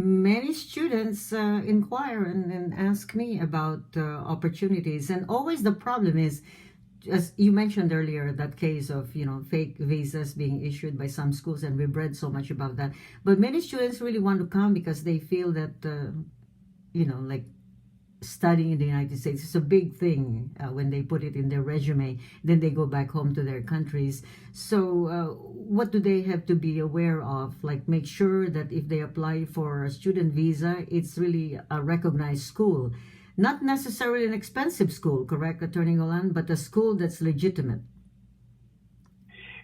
Many students inquire and ask me about opportunities, and always the problem is, as you mentioned earlier, that case of fake visas being issued by some schools, and we've read so much about that. But many students really want to come because they feel that like studying in the United States is a big thing when they put it in their resume. Then they go back home to their countries. So what do they have to be aware of? Like, make sure that if they apply for a student visa, it's really a recognized school. Not necessarily an expensive school, correct, Attorney Golan, but a school that's legitimate.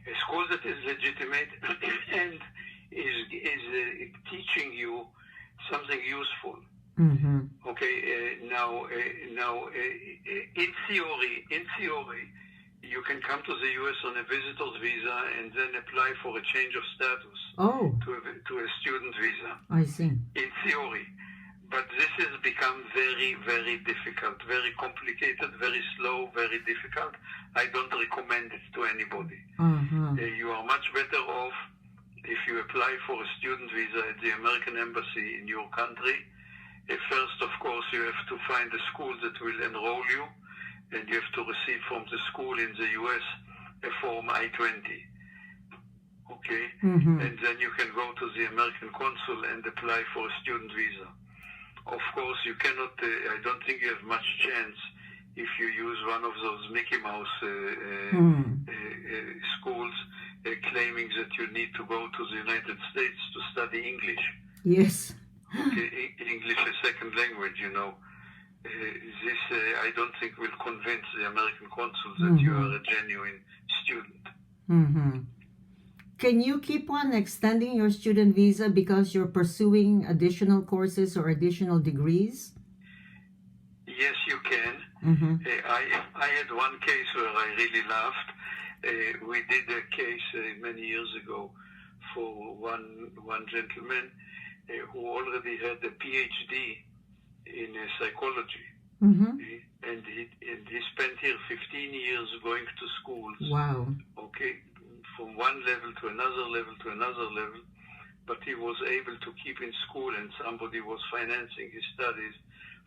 A school that is legitimate and is teaching you something useful. Mm-hmm. Okay. Now, in theory, you can come to the U.S. on a visitor's visa and then apply for a change of status to a student visa. I see. In theory. But this has become very, very difficult, very complicated, very slow, very difficult. I don't recommend it to anybody. You are much better off if you apply for a student visa at the American Embassy in your country. First, of course, you have to find a school that will enroll you, and you have to receive from the school in the U.S. a Form I-20. Okay? And then you can go to the American consul and apply for a student visa. Of course, you cannot, I don't think you have much chance if you use one of those Mickey Mouse schools claiming that you need to go to the United States to study English. Yes. Okay, English a second language, This, I don't think, will convince the American consul that you are a genuine student. Can you keep on extending your student visa because you're pursuing additional courses or additional degrees? Yes, you can. I had one case where I really laughed. We did a case many years ago for one gentleman who already had a PhD in psychology. And he spent here 15 years going to schools. Wow. Okay, from one level to another level to another level. But he was able to keep in school, and somebody was financing his studies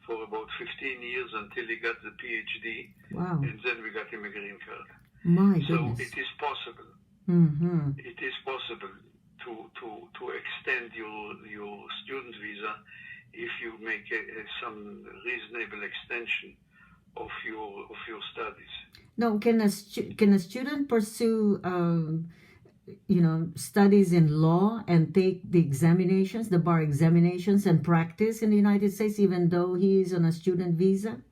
for about 15 years until he got the PhD. Wow. And then we got him a green card. My so goodness. it is possible. It is possible to extend your student visa if you make some reasonable extension of your studies. No, can a student pursue studies in law and take the examinations, the bar examinations, and practice in the United States even though he is on a student visa?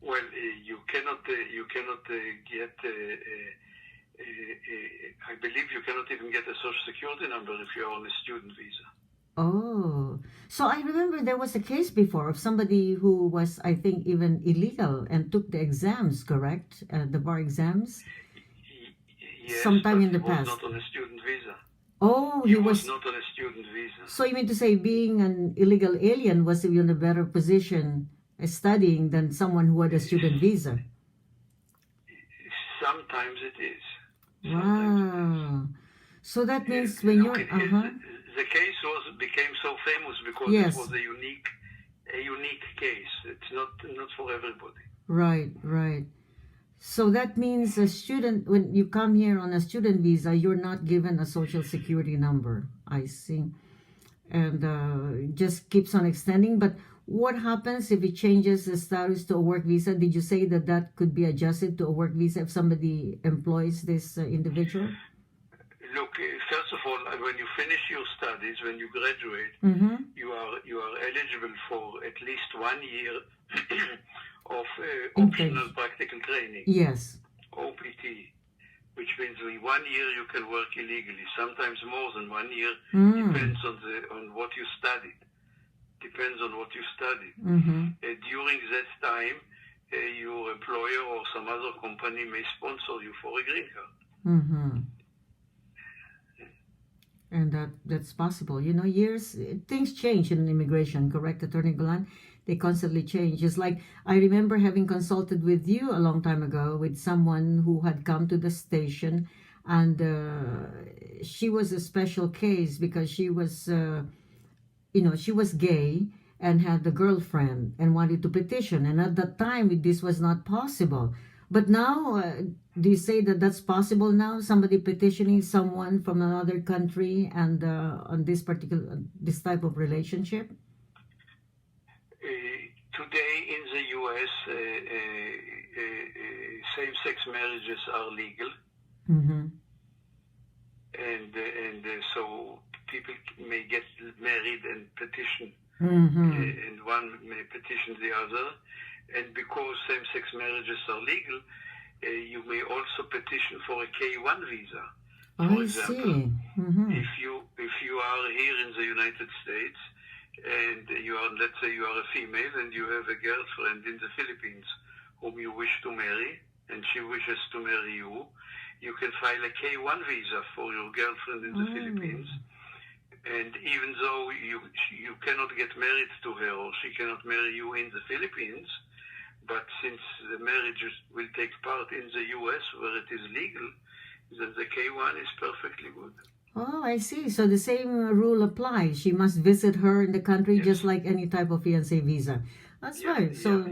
Well, you cannot get. I believe you cannot even get a Social Security number if you are on a student visa. Oh, so I remember there was a case before of somebody who was, I think, even illegal and took the exams, correct? The bar exams? Yes, sometime in the he was past. not on a student visa. Oh, he was not on a student visa. So you mean to say being an illegal alien was in a better position studying than someone who had a student visa? Sometimes it is. Wow. So that means when you're... The case became so famous because it was a unique case. It's not for everybody. Right. So that means a student, when you come here on a student visa, you're not given a social security number. I see. And it just keeps on extending. But what happens if it changes the status to a work visa? Did you say that could be adjusted to a work visa if somebody employs this individual? Look, first of all, when you finish your studies, when you graduate, you are eligible for at least 1 year of optional practical training. Yes. OPT, which means in 1 year you can work illegally. Sometimes more than 1 year. Depends on what you studied. During that time, your employer or some other company may sponsor you for a green card. And that's possible. Things change in immigration, correct, Attorney Golan? They constantly change. Just like I remember having consulted with you a long time ago with someone who had come to the station and she was a special case because she was, she was gay and had a girlfriend and wanted to petition. And at that time, this was not possible. But now, do you say that that's possible now? Somebody petitioning someone from another country and on this type of relationship? Today in the U.S., same-sex marriages are legal. Mm-hmm. And so people may get married and petition, and one may petition the other. And because same-sex marriages are legal, you may also petition for a K-1 visa. For example, if you are here in the United States and you are, let's say you are a female and you have a girlfriend in the Philippines whom you wish to marry, and she wishes to marry you, you can file a K-1 visa for your girlfriend in the Philippines. And even though you cannot get married to her or she cannot marry you in the Philippines, but since the marriage will take part in the U.S. where it is legal, then the K-1 is perfectly good. Oh, I see. So the same rule applies. She must visit her in the country just like any type of fiancé visa. That's right. So,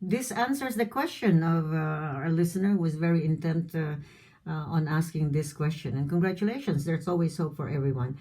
this answers the question of our listener who was very intent on asking this question. And congratulations. There's always hope for everyone.